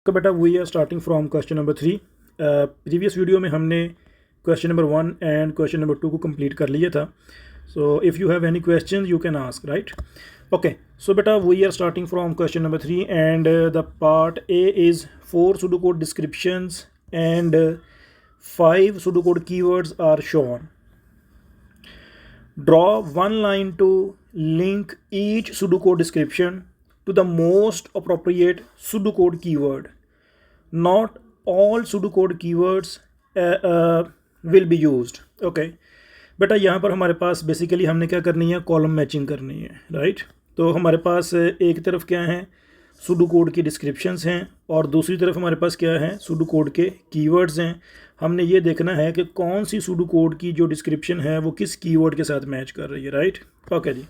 तो बेटा we are starting from question number 3। Previous video में हमने question number 1 and question number 2 को कंप्लीट कर लिया था। So if you have any question you can ask, right? Okay, so बेटा we are starting from question number 3 and the part A is 4 pseudocode descriptions and 5 pseudocode keywords are shown. Draw one line to link each pseudocode description to the most appropriate pseudocode keyword. Not all pseudocode keywords will be used. Okay, बेटा यहाँ पर हमारे पास basically हमने क्या करनी है, column matching करनी है, राइट? तो हमारे पास एक तरफ क्या है, pseudocode की डिस्क्रिप्शंस हैं और दूसरी तरफ हमारे पास क्या है, pseudocode के कीवर्ड्स हैं। हमने ये देखना है कि कौन सी pseudocode की जो डिस्क्रिप्शन है वो किस कीवर्ड के साथ मैच कर रही है, राइट? ओके जी,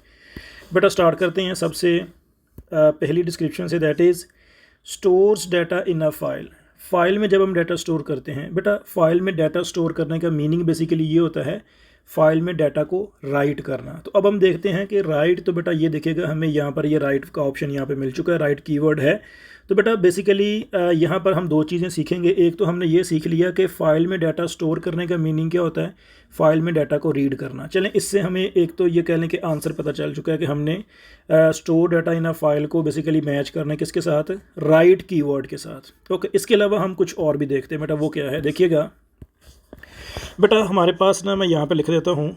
बेटा स्टार्ट करते हैं। सबसे पहली डिस्क्रिप्शन से, that is stores data in a file. File में जब हम डाटा स्टोर करते हैं, बेटा फाइल में डाटा स्टोर करने का मीनिंग बेसिकली ये होता है फाइल में डाटा को राइट करना। तो अब हम देखते हैं कि राइट, तो बेटा ये देखेगा हमें यहाँ पर ये राइट का ऑप्शन यहाँ पे मिल चुका है, राइट कीवर्ड है। तो बेटा बेसिकली यहाँ पर हम दो चीज़ें सीखेंगे। एक तो हमने ये सीख लिया कि फ़ाइल में डाटा स्टोर करने का मीनिंग क्या होता है, फ़ाइल में डाटा को रीड करना। चलें, इससे हमें एक तो ये कह लें कि आंसर पता चल चुका है कि हमने store data in a file को बेसिकली मैच करना है किसके साथ, राइट कीवर्ड के साथ। ओके, इसके अलावा हम कुछ और भी देखते हैं। बेटा वो क्या है, देखिएगा बेटा हमारे पास ना, मैं यहाँ पे लिख देता हूँ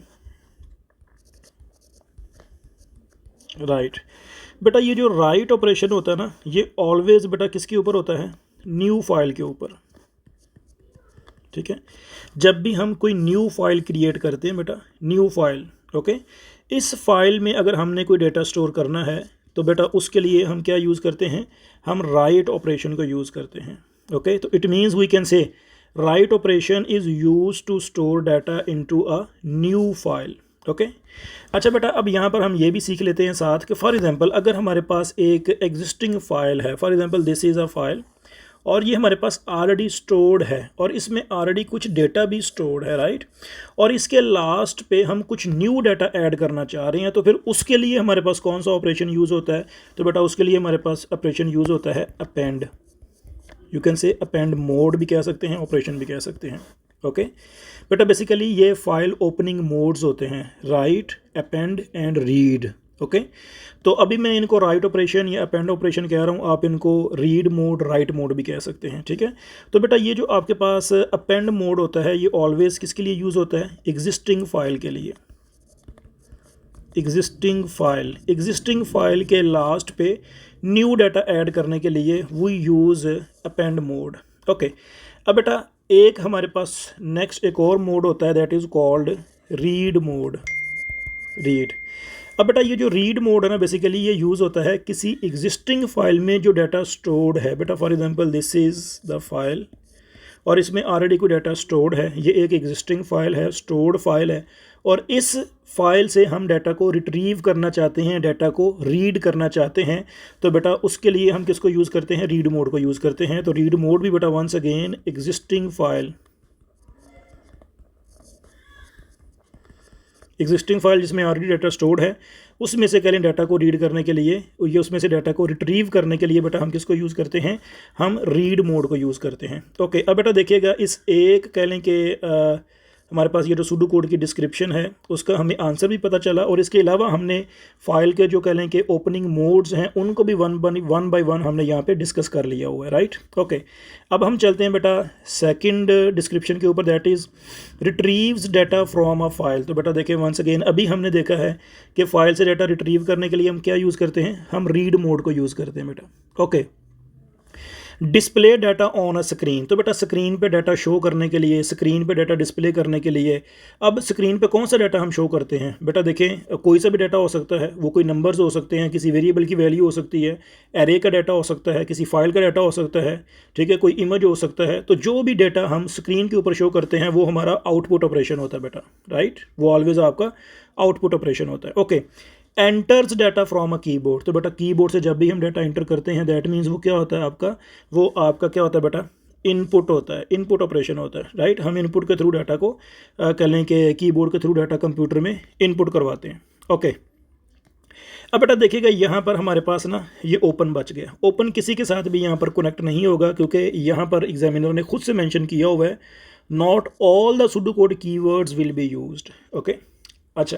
राइट। बेटा ये जो राइट ऑपरेशन होता है ना, ये ऑलवेज बेटा किसके ऊपर होता है, न्यू फाइल के ऊपर, ठीक है? जब भी हम कोई न्यू फाइल क्रिएट करते हैं बेटा, न्यू फाइल, ओके, इस फाइल में अगर हमने कोई डेटा स्टोर करना है तो बेटा उसके लिए हम क्या यूज़ करते हैं, हम राइट ऑपरेशन को यूज़ करते हैं। ओके, तो it means we can say write operation is use to store data into a new file. Okay, अच्छा बेटा अब यहाँ पर हम ये भी सीख लेते हैं साथ कि फॉर एग्जांपल अगर हमारे पास एक एग्जिस्टिंग फाइल है, for example this is a file, और ये हमारे पास ऑलरेडी स्टोर्ड है और इसमें ऑलरेडी कुछ डेटा भी स्टोर्ड है, राइट? और इसके लास्ट पे हम कुछ न्यू डाटा ऐड करना चाह रहे हैं, तो फिर उसके लिए हमारे पास कौन सा ऑपरेशन यूज़ होता है? तो बेटा उसके लिए हमारे पास ऑपरेशन यूज़ होता है अपेंड। यू कैन से अपेंड मोड भी कह सकते हैं, ऑपरेशन भी कह सकते हैं। ओके बेटा, बेसिकली ये फाइल ओपनिंग मोड्स होते हैं, right, append and read. Okay, तो अभी मैं इनको राइट ऑपरेशन या अपेंड ऑपरेशन कह रहा हूँ, आप इनको रीड मोड, राइट मोड भी कह सकते हैं, ठीक है? तो बेटा ये जो आपके पास अपेंड मोड होता है, ये ऑलवेज किसके लिए यूज़ होता है, एग्जिस्टिंग फाइल के लिए। एग्जिस्टिंग फाइल के लास्ट पे न्यू डाटा ऐड करने के लिए we use append mode. Okay, अब बेटा एक हमारे पास नेक्स्ट एक और मोड होता है, that is called read mode, read. अब बेटा ये जो रीड मोड है ना, बेसिकली ये यूज़ होता है किसी एग्जिस्टिंग फाइल में जो डाटा स्टोर्ड है। बेटा for example this is the file और इसमें ऑलरेडी कोई डाटा स्टोर्ड है, ये एक एग्जिस्टिंग फाइल है, स्टोर्ड फाइल है, और इस फाइल से हम डाटा को रिट्रीव करना चाहते हैं, डाटा को रीड करना चाहते हैं। तो बेटा उसके लिए हम किसको यूज़ करते हैं, रीड मोड को यूज़ करते हैं। तो रीड मोड भी बेटा वंस अगेन एग्जिस्टिंग फाइल जिसमें ऑलरेडी डाटा स्टोर्ड है, उसमें से कह लें डाटा को रीड करने के लिए, ये उसमें से डाटा को रिट्रीव करने के लिए बेटा हम किसको यूज़ करते हैं, हम रीड मोड को यूज़ करते हैं। ओके, अब बेटा देखिएगा इस एक कह लें कि हमारे पास ये जो pseudocode की डिस्क्रिप्शन है उसका हमें आंसर भी पता चला, और इसके अलावा हमने फाइल के जो कह लें कि ओपनिंग मोड्स हैं उनको भी वन बाय वन हमने यहाँ पे डिस्कस कर लिया हुआ है, राइट? ओके, अब हम चलते हैं बेटा सेकंड डिस्क्रिप्शन के ऊपर, that is retrieves data from a file. तो बेटा देखें वंस अगेन, अभी हमने देखा है कि फ़ाइल से डाटा रिट्रीव करने के लिए हम क्या यूज़ करते हैं, हम रीड मोड को यूज़ करते हैं बेटा। Okay, display data on a screen. तो बेटा स्क्रीन पे डाटा शो करने के लिए, स्क्रीन पे डाटा डिस्प्ले करने के लिए, अब स्क्रीन पे कौन सा डाटा हम शो करते हैं? बेटा देखें कोई सा भी डाटा हो सकता है, वो कोई नंबर्स हो सकते हैं, किसी वेरिएबल की वैल्यू हो सकती है, एरे का डाटा हो सकता है, किसी फाइल का डाटा हो सकता है, ठीक है, कोई इमेज हो सकता है। तो जो भी डाटा हम स्क्रीन के ऊपर शो करते हैं वो हमारा आउटपुट ऑपरेशन होता है बेटा, राइट? वो ऑलवेज आपका आउटपुट ऑपरेशन होता है। Okay, enters data from a keyboard. तो बेटा कीबोर्ड से जब भी हम डाटा एंटर करते हैं, दैट मीन्स वो क्या होता है आपका, वो आपका क्या होता है बेटा, इनपुट होता है, इनपुट ऑपरेशन होता है, राइट? हम इनपुट के थ्रू डाटा को कह लें कि कीबोर्ड के थ्रू डाटा कंप्यूटर में इनपुट करवाते हैं। ओके, अब बेटा देखिएगा यहाँ पर हमारे पास ना ये ओपन बच गया। ओपन किसी के साथ भी यहाँ पर कनेक्ट नहीं होगा, क्योंकि यहाँ पर एग्जामिनर ने खुद से मेंशन किया हुआ है not all the pseudo code keywords will be used. Okay, अच्छा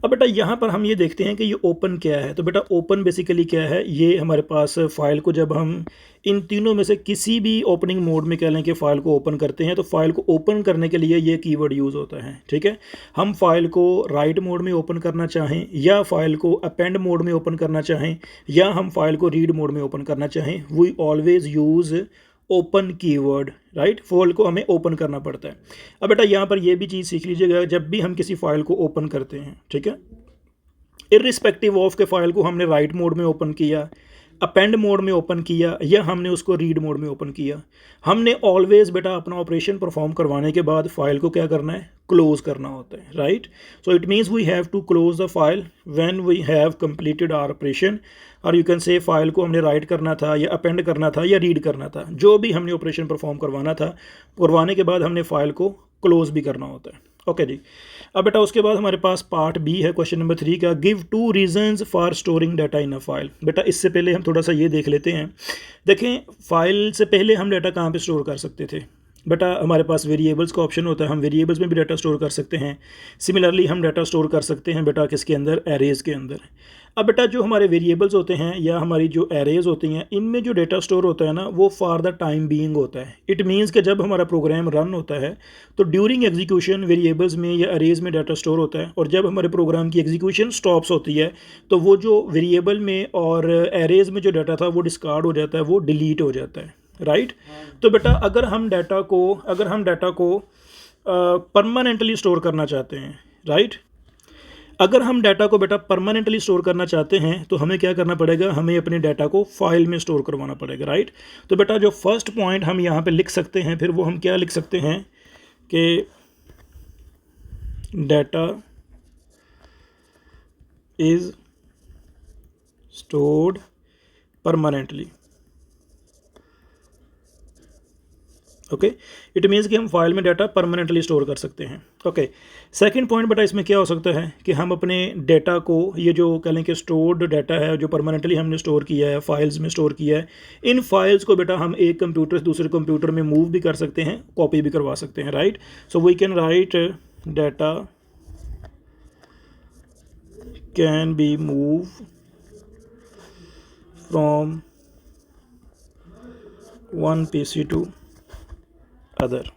अब बेटा यहाँ पर हम ये देखते हैं कि ये ओपन क्या है। तो बेटा ओपन बेसिकली क्या है, ये हमारे पास फाइल को जब हम इन तीनों में से किसी भी ओपनिंग मोड में कह लें कि फ़ाइल को ओपन करते हैं, तो फाइल को ओपन करने के लिए ये कीवर्ड यूज़ होता है। ठीक है, हम फाइल को राइट मोड में ओपन करना चाहें, या फाइल को अपेंड मोड में ओपन करना चाहें, या हम फाइल को रीड मोड में ओपन करना चाहें, we always use open keyword, right. File को हमें ओपन करना पड़ता है। अब बेटा यहाँ पर ये भी चीज़ सीख लीजिएगा, जब भी हम किसी फाइल को ओपन करते हैं, ठीक है, इर्रिस्पेक्टिव ऑफ के फाइल को हमने राइट मोड में ओपन किया, अपेंड मोड में ओपन किया, या हमने उसको रीड मोड में ओपन किया, हमने ऑलवेज बेटा अपना ऑपरेशन परफॉर्म करवाने के बाद फाइल को क्या करना है, क्लोज करना होता है, right. So it means we have to close the file when we have completed our operation, और यू कैन से फाइल को हमने राइट करना था, या अपेंड करना था, या रीड करना था, जो भी हमने ऑपरेशन परफॉर्म करवाना था, करवाने के बाद हमने फाइल को क्लोज भी करना होता है। ओके जी, अब बेटा उसके बाद हमारे पास पार्ट बी है क्वेश्चन नंबर 3 का, give 2 reasons for storing data in a file. बेटा इससे पहले हम थोड़ा सा ये देख लेते हैं। देखें, फाइल से पहले हम डाटा कहाँ पे स्टोर कर सकते थे। बेटा हमारे पास वेरिएबल्स का ऑप्शन होता है, हम वेरिएबल्स में भी डाटा स्टोर कर सकते हैं। सिमिलरली हम डाटा स्टोर कर सकते हैं बेटा किसके अंदर, एरेज़ के अंदर। अब बेटा जो हमारे वेरिएबल्स होते हैं या हमारी जो एरेज़ होती हैं, इनमें जो डाटा स्टोर होता है ना, वो फॉर द टाइम बीइंग होता है। इट मीन्स कि जब हमारा प्रोग्राम रन होता है तो ड्यूरिंग एग्जीक्यूशन वेरिएबल्स में या एरेज़ में डाटा स्टोर होता है, और जब हमारे प्रोग्राम की एग्जीक्यूशन स्टॉप्स होती है तो वो जो वेरिएबल में और एरेज़ में जो डाटा था वो डिस्कार्ड हो जाता है, वो डिलीट हो जाता है, राइट। तो बेटा अगर हम डाटा को परमानेंटली स्टोर करना चाहते हैं, राइट, अगर हम डाटा को बेटा परमानेंटली स्टोर करना चाहते हैं तो हमें क्या करना पड़ेगा, हमें अपने डाटा को फाइल में स्टोर करवाना पड़ेगा, राइट। तो बेटा जो फर्स्ट पॉइंट हम यहाँ पे लिख सकते हैं, फिर वो हम क्या लिख सकते हैं कि data is stored permanently. Okay, it means कि हम फाइल में डाटा परमानेंटली स्टोर कर सकते हैं। ओके, सेकंड पॉइंट बेटा इसमें क्या हो सकता है कि हम अपने डाटा को, ये जो कह लें कि स्टोर्ड डाटा है जो परमानेंटली हमने स्टोर किया है, फाइल्स में स्टोर किया है, इन फाइल्स को बेटा हम एक कंप्यूटर से दूसरे कंप्यूटर में मूव भी कर सकते हैं, कॉपी भी करवा सकते हैं, right. So we can write data can be move from one PC to other.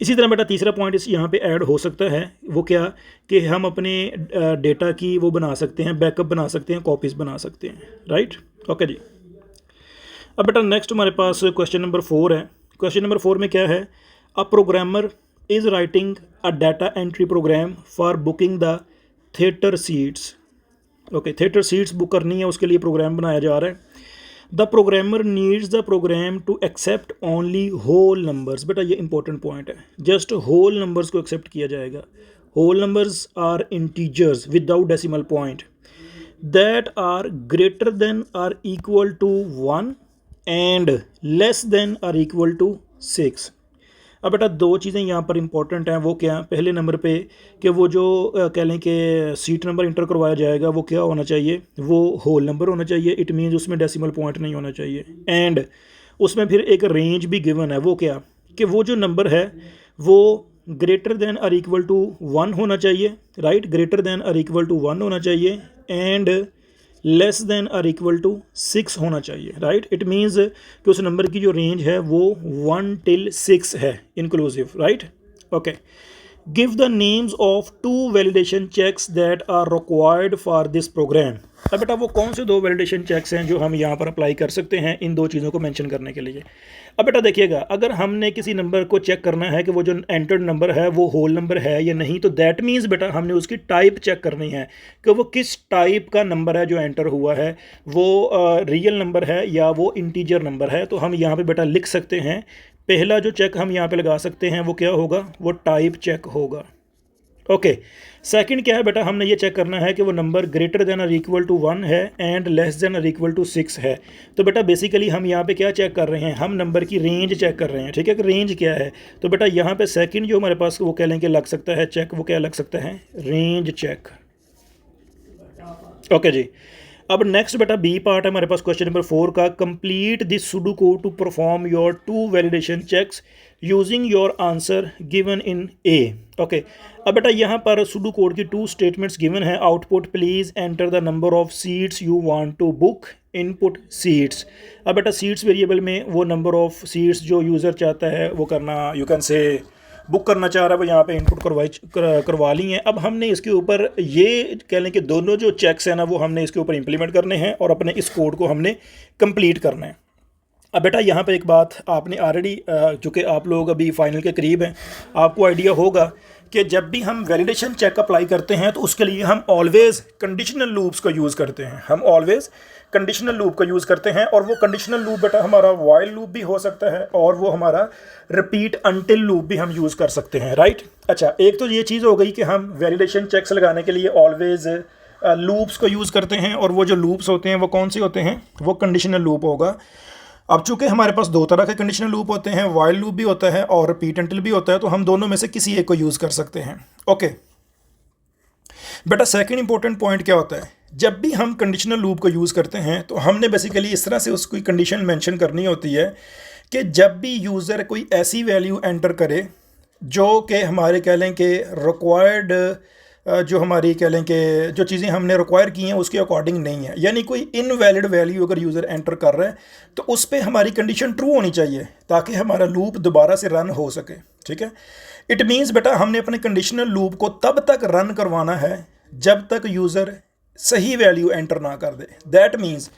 इसी तरह बेटा तीसरा पॉइंट इस यहाँ पे ऐड हो सकता है, वो क्या कि हम अपने डेटा की वो बना सकते हैं, बैकअप बना सकते हैं, कॉपीज़ बना सकते हैं, राइट। ओके जी, अब बेटा नेक्स्ट हमारे पास क्वेश्चन नंबर 4 है। क्वेश्चन नंबर 4 में क्या है, a programmer is writing a data entry program for booking the theatre seats. Okay, theatre seats book करनी है, उसके लिए प्रोग्राम बनाया जा रहा है। The programmer needs the program to accept only whole numbers. बेटा ये इंपॉर्टेंट पॉइंट है, जस्ट होल नंबर्स को एक्सेप्ट किया जाएगा। Whole numbers are integers without decimal point that are greater than or equal to 1 and less than or equal to 6। अब बेटा दो चीज़ें यहाँ पर इंपॉर्टेंट हैं, वो क्या, पहले नंबर पे कि वो जो कह लें कि सीट नंबर इंटर करवाया जाएगा वो क्या होना चाहिए, वो होल नंबर होना चाहिए। इट मीन्स उसमें डेसिमल पॉइंट नहीं होना चाहिए। एंड उसमें फिर एक रेंज भी गिवन है, वो क्या कि वो जो नंबर है वो greater than or equal to 1 होना चाहिए, right, greater than or equal to 1 होना चाहिए, and less than or equal to 6 होना चाहिए, राइट। इट मीन्स कि उस नंबर की जो रेंज है वो 1 till 6 है, inclusive, right. Okay, give the names of 2 validation checks that are required for this program. अब बेटा वो कौन से 2 वैलिडेशन चेक्स हैं जो हम यहाँ पर अप्लाई कर सकते हैं इन 2 चीज़ों को मेंशन करने के लिए। अब बेटा देखिएगा, अगर हमने किसी नंबर को चेक करना है कि वो जो एंटर्ड नंबर है वो होल नंबर है या नहीं, तो दैट मीन्स बेटा हमने उसकी टाइप चेक करनी है कि वो किस टाइप का नंबर है जो एंटर हुआ है, वो रियल नंबर है या वो इंटीजर नंबर है। तो हम यहाँ पे बेटा लिख सकते हैं, पहला जो चेक हम यहाँ पे लगा सकते हैं वो क्या होगा, वो टाइप चेक होगा। ओके, सेकंड क्या है बेटा, हमने ये चेक करना है कि वो नंबर ग्रेटर देन और इक्वल टू 1 है एंड लेस देन और इक्वल टू 6 है। तो बेटा बेसिकली हम यहाँ पे क्या चेक कर रहे हैं, हम नंबर की रेंज चेक कर रहे हैं, ठीक है, कि रेंज क्या है। तो बेटा यहाँ पे सेकंड जो हमारे पास वो कह लें कि लग सकता है चेक, वो क्या लग सकता है, रेंज चेक। ओके जी। अब नेक्स्ट बेटा बी पार्ट है हमारे पास क्वेश्चन नंबर 4 का, complete this pseudo code to perform your 2 validation checks using your answer given in a. Okay, अब बेटा यहाँ पर सुडो कोड की 2 स्टेटमेंट्स गिवन है। Output please enter the number of seats you want to book, input seats. अब बेटा seats variable में वो नंबर ऑफ सीट्स जो यूज़र चाहता है वो करना, यू कैन से बुक करना चाह रहा है, वो यहाँ पे इनपुट करवा ली हैं। अब हमने इसके ऊपर ये कह लें कि दोनों जो चेक्स हैं ना वो हमने इसके ऊपर इंप्लीमेंट करने हैं और अपने इस कोड को हमने कंप्लीट करना है। अब बेटा यहाँ पे एक बात आपने ऑलरेडी, चूँकि आप लोग अभी फाइनल के करीब हैं, आपको आइडिया होगा कि जब भी हम वैलिडेशन चेक अप्लाई करते हैं तो उसके लिए हम ऑलवेज़ कंडीशनल लूप्स का यूज़ करते हैं। हम ऑलवेज़ कंडीशनल लूप का यूज़ करते हैं, और वो कंडीशनल लूप बेटा हमारा वाइल लूप भी हो सकता है और वो हमारा रिपीट अनटिल लूप भी हम यूज़ कर सकते हैं, राइट। अच्छा, एक तो ये चीज़ हो गई कि हम वैलिडेशन चेक्स लगाने के लिए ऑलवेज़ लूप्स को यूज़ करते हैं, और वो जो लूप्स होते हैं वो कौन से होते हैं, वो कंडीशनल लूप होगा। अब चूंकि हमारे पास 2 तरह के कंडीशनल लूप होते हैं, वाइल लूप भी होता है और रिपीट अनटिल भी होता है, तो हम दोनों में से किसी एक को यूज़ कर सकते हैं। ओके बेटा, सेकंड इंपॉर्टेंट पॉइंट क्या होता है, जब भी हम कंडीशनल लूप को यूज़ करते हैं तो हमने बेसिकली इस तरह से उसकी कंडीशन मेंशन करनी होती है कि जब भी यूज़र कोई ऐसी वैल्यू एंटर करे जो कि हमारे कह लें कि रिक्वायर्ड, जो हमारी कह लें कि जो चीज़ें हमने रिक्वायर की हैं उसके अकॉर्डिंग नहीं है, यानी कोई इनवैलिड वैल्यू अगर यूज़र एंटर कर रहा है तो उस पर हमारी कंडीशन ट्रू होनी चाहिए ताकि हमारा लूप दोबारा से रन हो सके। ठीक है, इट मीन्स बेटा हमने अपने कंडीशनल लूप को तब तक रन करवाना है जब तक यूज़र सही वैल्यू एंटर ना कर दे। दैट मीन्स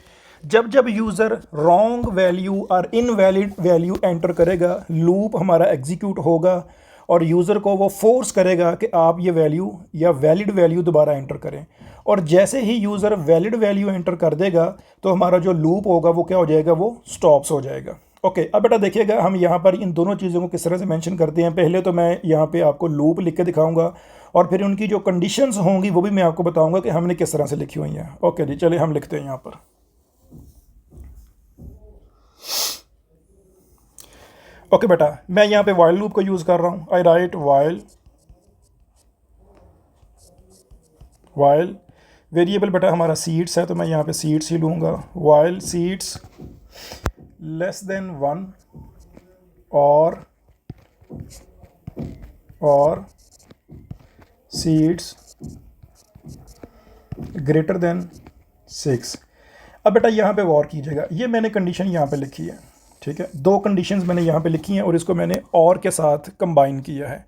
जब जब यूज़र रॉन्ग वैल्यू और इनवैलिड वैल्यू एंटर करेगा, लूप हमारा एग्जीक्यूट होगा और यूज़र को वो फोर्स करेगा कि आप ये वैल्यू या वैलिड वैल्यू दोबारा एंटर करें। और जैसे ही यूज़र वैलिड वैल्यू एंटर कर देगा तो हमारा जो लूप होगा वो क्या हो जाएगा, वो स्टॉप्स हो जाएगा। ओके, अब बेटा देखिएगा हम यहाँ पर इन दोनों चीज़ों को किस तरह से मेंशन करते हैं। पहले तो मैं यहाँ पे आपको लूप लिख के दिखाऊंगा और फिर उनकी जो कंडीशंस होंगी वो भी मैं आपको बताऊंगा कि हमने किस तरह से लिखी हुई हैं। ओके जी, चलिए हम लिखते हैं यहाँ पर। ओके बेटा, मैं यहाँ पे वाइल लूप को यूज़ कर रहा हूँ। आई राइट वाइल वेरिएबल बेटा हमारा सीड्स है, तो मैं यहाँ पे सीड्स ही लूँगा। वाइल सीड्स लेस देन 1 और सीड्स ग्रेटर देन 6। अब बेटा यहाँ पे गौर कीजिएगा, ये मैंने कंडीशन यहाँ पे लिखी है। ठीक है, 2 कंडीशंस मैंने यहाँ पे लिखी हैं और इसको मैंने और के साथ कंबाइन किया है।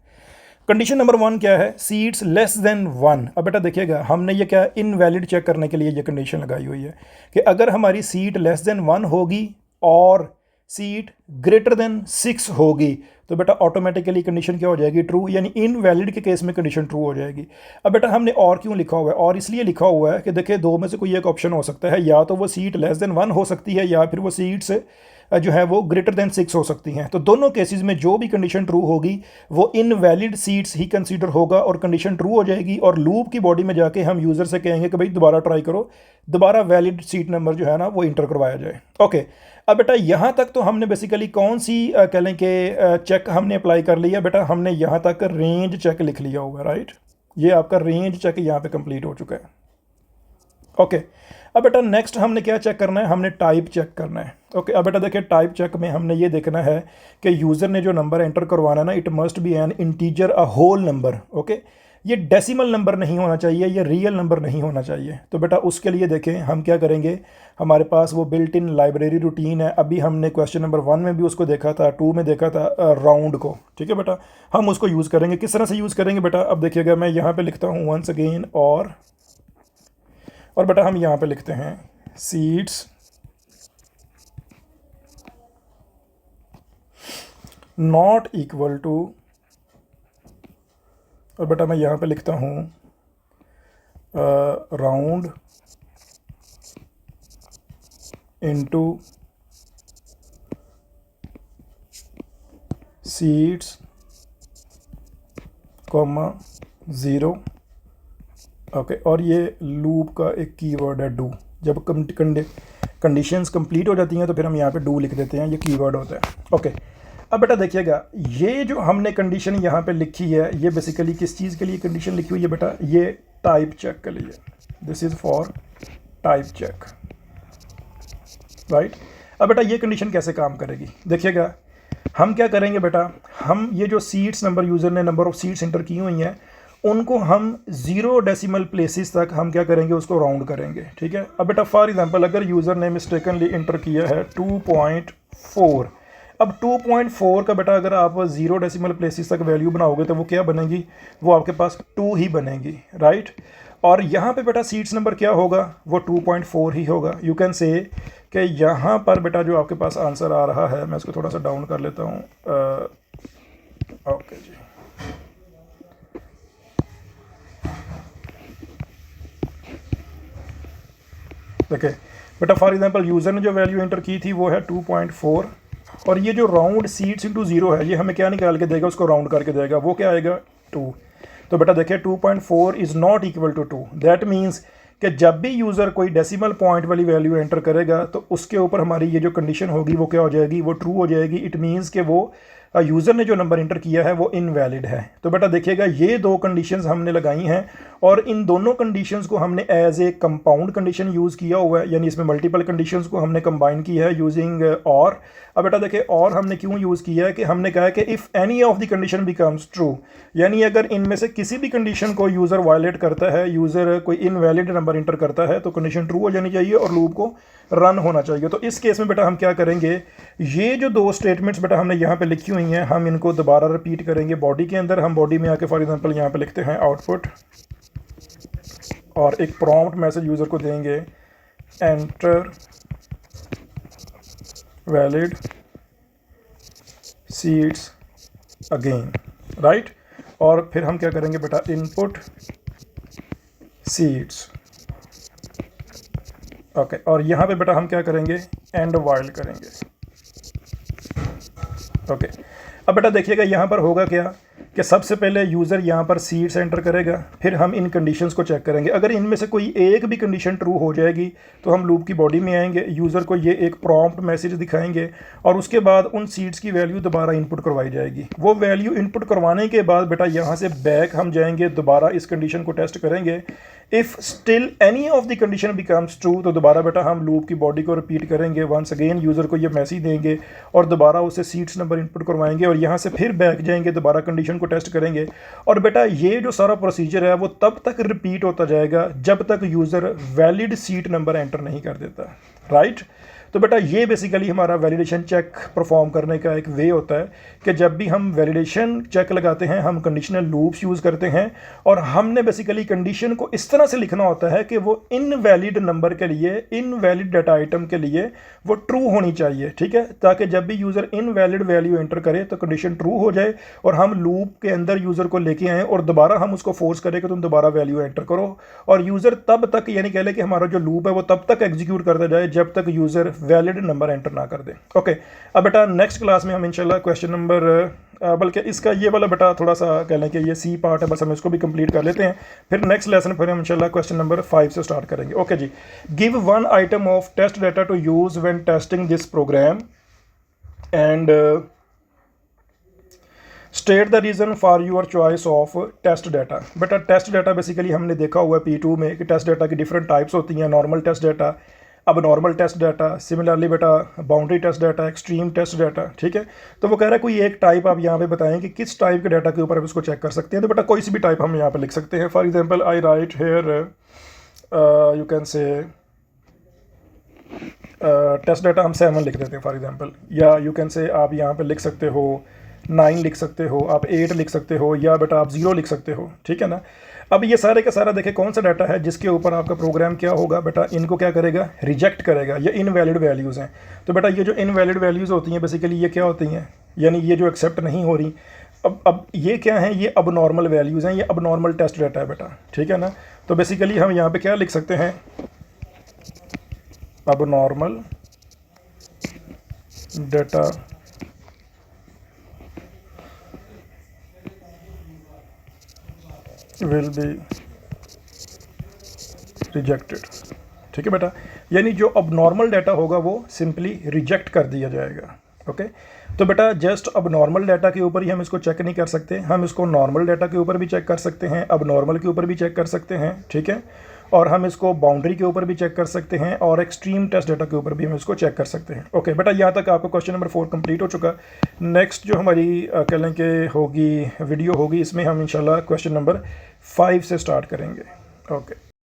कंडीशन नंबर 1 क्या है, सीट्स लेस देन 1। अब बेटा देखिएगा हमने ये क्या इनवैलिड चेक करने के लिए ये कंडीशन लगाई हुई है कि अगर हमारी सीट लेस देन 1 होगी और सीट ग्रेटर देन 6 होगी तो बेटा ऑटोमेटिकली कंडीशन क्या हो जाएगी, ट्रू, यानी इनवैलिड के केस में कंडीशन ट्रू हो जाएगी। अब बेटा हमने और क्यों लिखा हुआ है, और इसलिए लिखा हुआ है कि देखिए 2 में से कोई एक ऑप्शन हो सकता है, या तो वो सीट लेस देन 1 हो सकती है या फिर वो सीट्स जो है वो ग्रेटर देन 6 हो सकती हैं। तो दोनों केसेस में जो भी कंडीशन ट्रू होगी वो इनवैलिड सीट्स ही कंसीडर होगा और कंडीशन ट्रू हो जाएगी, और लूप की बॉडी में जाके हम यूज़र से कहेंगे कि भाई दोबारा ट्राई करो, दोबारा वैलिड सीट नंबर जो है ना वो इंटर करवाया जाए। ओके, अब बेटा यहाँ तक तो हमने बेसिकली कौन सी कह लें कि चेक हमने अप्लाई कर लिया। बेटा हमने यहाँ तक रेंज चेक लिख लिया होगा, राइट। ये आपका रेंज चेक यहाँ पे कंप्लीट हो चुका है। ओके, अब बेटा नेक्स्ट हमने क्या चेक करना है, हमने टाइप चेक करना है। ओके, अब बेटा देखिए टाइप चेक में हमने ये देखना है कि यूज़र ने जो नंबर एंटर करवाना ना, it must be an integer, a whole number. Okay, ये डेसिमल नंबर नहीं होना चाहिए, ये रियल नंबर नहीं होना चाहिए। तो बेटा उसके लिए देखें हम क्या करेंगे, हमारे पास वो बिल्ट इन लाइब्रेरी रूटीन है। अभी हमने क्वेश्चन नंबर 1 में भी उसको देखा था, 2 में देखा था राउंड को। ठीक है बेटा, हम उसको यूज़ करेंगे। किस तरह से यूज़ करेंगे बेटा, अब देखिएगा मैं यहाँ पर लिखता हूँ वंस अगेन और बेटा हम यहाँ पे लिखते हैं सीट्स नॉट इक्वल टू, और बेटा मैं यहाँ पे लिखता हूँ round into seats comma 0। Okay, और ये लूप का एक कीवर्ड है डू। जब कंडीशंस कंप्लीट हो जाती हैं तो फिर हम यहाँ पे डू लिख देते हैं, ये कीवर्ड होता है। ओके, अब बेटा देखिएगा ये जो हमने कंडीशन यहाँ पे लिखी है ये बेसिकली किस चीज़ के लिए कंडीशन लिखी हुई है बेटा, ये टाइप चेक के लिए। This is for type check, right. अब बेटा ये कंडीशन कैसे काम करेगी, देखिएगा हम क्या करेंगे बेटा, हम ये जो सीट्स नंबर यूज़र ने नंबर ऑफ सीट्स इंटर की हुई हैं उनको हम 0 डेसिमल प्लेसेस तक हम क्या करेंगे, उसको राउंड करेंगे, ठीक है। अब बेटा फॉर एग्जांपल अगर यूज़र ने मिस्टेकनली इंटर किया है 2.4, अब 2.4 का बेटा अगर आप 0 डेसिमल प्लेसेस तक वैल्यू बनाओगे तो वो क्या बनेगी, वो आपके पास 2 ही बनेगी, राइट। और यहाँ पे बेटा सीट्स नंबर क्या होगा, वो 2.4 ही होगा। यू कैन से कि यहाँ पर बेटा जो आपके पास आंसर आ रहा है, मैं इसको थोड़ा सा डाउन कर लेता हूँ, ओके जी, देखिए बेटा फॉर एग्जांपल यूज़र ने जो वैल्यू एंटर की थी वो है 2.4, और ये जो राउंड सीट्स इंटू 0 है ये हमें क्या निकाल के देगा, उसको राउंड करके देगा, वो क्या आएगा 2। तो बेटा देखिए 2.4 is not equal to 2, that means कि जब भी यूज़र कोई डेसिमल पॉइंट वाली वैल्यू एंटर करेगा तो उसके ऊपर हमारी ये जो कंडीशन होगी वो क्या हो जाएगी, वो ट्रू हो जाएगी। इट मीन्स कि वो यूज़र ने जो नंबर इंटर किया है वो इनवैलिड है। तो बेटा देखिएगा ये दो कंडीशंस हमने लगाई हैं और इन दोनों कंडीशंस को हमने as a compound condition use किया हुआ है, यानी इसमें मल्टीपल कंडीशंस को हमने कंबाइन किया है यूजिंग और। अब बेटा देखिए और हमने क्यों यूज़ किया है कि हमने कहा है कि if any of the condition becomes true, यानी अगर इनमें से किसी भी कंडीशन को यूज़र वायलेट करता है, यूज़र कोई इनवैलिड नंबर इंटर करता है तो कंडीशन ट्रू हो जानी चाहिए और लूप को रन होना चाहिए। तो इस केस में बेटा हम क्या करेंगे, ये जो दो स्टेटमेंट्स बेटा हमने यहाँ पे लिखी हुई हैं हम इनको दोबारा रिपीट करेंगे बॉडी के अंदर। हम बॉडी में आके फॉर एग्जांपल यहाँ पे लिखते हैं आउटपुट और एक प्रॉम्प्ट मैसेज यूज़र को देंगे, enter valid seats again, right. और फिर हम क्या करेंगे बेटा, इनपुट सीट्स, ओके। और यहाँ पे बेटा हम क्या करेंगे, एंड वाइल करेंगे, ओके। अब बेटा देखिएगा यहाँ पर होगा क्या कि सबसे पहले यूज़र यहाँ पर सीट्स एंटर करेगा, फिर हम इन कंडीशंस को चेक करेंगे। अगर इनमें से कोई एक भी कंडीशन ट्रू हो जाएगी तो हम लूप की बॉडी में आएंगे, यूज़र को ये एक प्रॉम्प्ट मैसेज दिखाएंगे और उसके बाद उन सीट्स की वैल्यू दोबारा इनपुट करवाई जाएगी। वो वैल्यू इनपुट करवाने के बाद बेटा यहाँ से बैक हम जाएंगे, दोबारा इस कंडीशन को टेस्ट करेंगे। If still any of the condition becomes true तो दोबारा बेटा हम लूप की बॉडी को रिपीट करेंगे, वंस अगेन यूज़र को ये मैसेज देंगे और दोबारा उसे सीट्स नंबर इनपुट करवाएंगे और यहाँ से फिर बैक जाएंगे, दोबारा कंडीशन को टेस्ट करेंगे। और बेटा ये जो सारा प्रोसीजर है वो तब तक रिपीट होता जाएगा जब तक user valid seat number enter नहीं कर देता, राइट। तो बेटा ये बेसिकली हमारा वैलिडेशन चेक परफॉर्म करने का एक वे होता है कि जब भी हम वैलिडेशन चेक लगाते हैं हम कंडीशनल लूप्स यूज़ करते हैं और हमने बेसिकली कंडीशन को इस तरह से लिखना होता है कि वो इनवैलिड नंबर के लिए, इनवैलिड डाटा आइटम के लिए वो ट्रू होनी चाहिए, ठीक है, ताकि जब भी यूज़र इनवैलिड वैल्यू एंटर करे तो कंडीशन ट्रू हो जाए और हम लूप के अंदर यूज़र को लेके आएँ और दोबारा हम उसको फोर्स करें कि तुम दोबारा वैल्यू एंटर करो और यूज़र तब तक, यानी कह लें कि हमारा जो लूप है वो तब तक एग्जीक्यूट करता जाए जब तक यूज़र वैलिड नंबर एंटर ना कर दे, ओके। अब बेटा नेक्स्ट क्लास में हम इंशाल्लाह क्वेश्चन नंबर बल्कि इसका ये वाला बेटा थोड़ा सा कह लें कि ये सी पार्ट है, बस हम इसको भी कंप्लीट कर लेते हैं, फिर नेक्स्ट लेसन फिर हम इंशाल्लाह क्वेश्चन नंबर 5 से स्टार्ट करेंगे, ओके जी। Give one item of test data to use when testing this program and state the reason for your choice of test data. बेटा टेस्ट डाटा बेसिकली हमने देखा हुआ है P2 में कि टेस्ट डाटा की डिफरेंट टाइप्स होती हैं, नॉर्मल टेस्ट डाटा, अब नॉर्मल टेस्ट डाटा, सिमिलरली बेटा boundary test data, extreme test data, ठीक है। तो वो कह रहा है कोई एक टाइप आप यहाँ पे बताएं कि किस टाइप के डाटा के ऊपर आप इसको चेक कर सकते हैं। तो बेटा कोई सी भी टाइप हम यहाँ पे लिख सकते हैं। For example I write here, you can say test data हम 7 लिख देते हैं फॉर एग्जांपल, या यू कैन से आप यहाँ पे लिख सकते हो 9 लिख सकते हो, आप 8 लिख सकते हो, या बेटा आप 0 लिख सकते हो, ठीक है ना। अब ये सारे का सारा देखें कौन सा डाटा है जिसके ऊपर आपका प्रोग्राम क्या होगा, बेटा इनको क्या करेगा, रिजेक्ट करेगा, ये इनवैलिड वैल्यूज़ हैं। तो बेटा ये जो इनवैलिड वैल्यूज़ होती हैं बेसिकली ये क्या होती हैं, यानी ये जो एक्सेप्ट नहीं हो रही। अब ये क्या है, ये अब नॉर्मल वैल्यूज़ हैं, ये अब नॉर्मल टेस्ट डाटा है बेटा, ठीक है ना। तो बेसिकली हम यहाँ पे क्या लिख सकते हैं, अब normal data will be rejected, ठीक है बेटा, यानी जो अब नॉर्मल डाटा होगा वो सिंपली रिजेक्ट कर दिया जाएगा, ओके। तो बेटा जस्ट अब नॉर्मल डाटा के ऊपर ही हम इसको चेक नहीं कर सकते, हम इसको नॉर्मल डाटा के ऊपर भी चेक कर सकते हैं, अब नॉर्मल के ऊपर भी चेक कर सकते हैं, ठीक है। और हम इसको बाउंड्री के ऊपर भी चेक कर सकते हैं और एक्सट्रीम टेस्ट डेटा के ऊपर भी हम इसको चेक कर सकते हैं। ओके बेटा, यहाँ तक आपका क्वेश्चन नंबर 4 कंप्लीट हो चुका। नेक्स्ट जो हमारी कह लें कि होगी वीडियो होगी, इसमें हम इंशाल्लाह क्वेश्चन नंबर 5 से स्टार्ट करेंगे। ओके।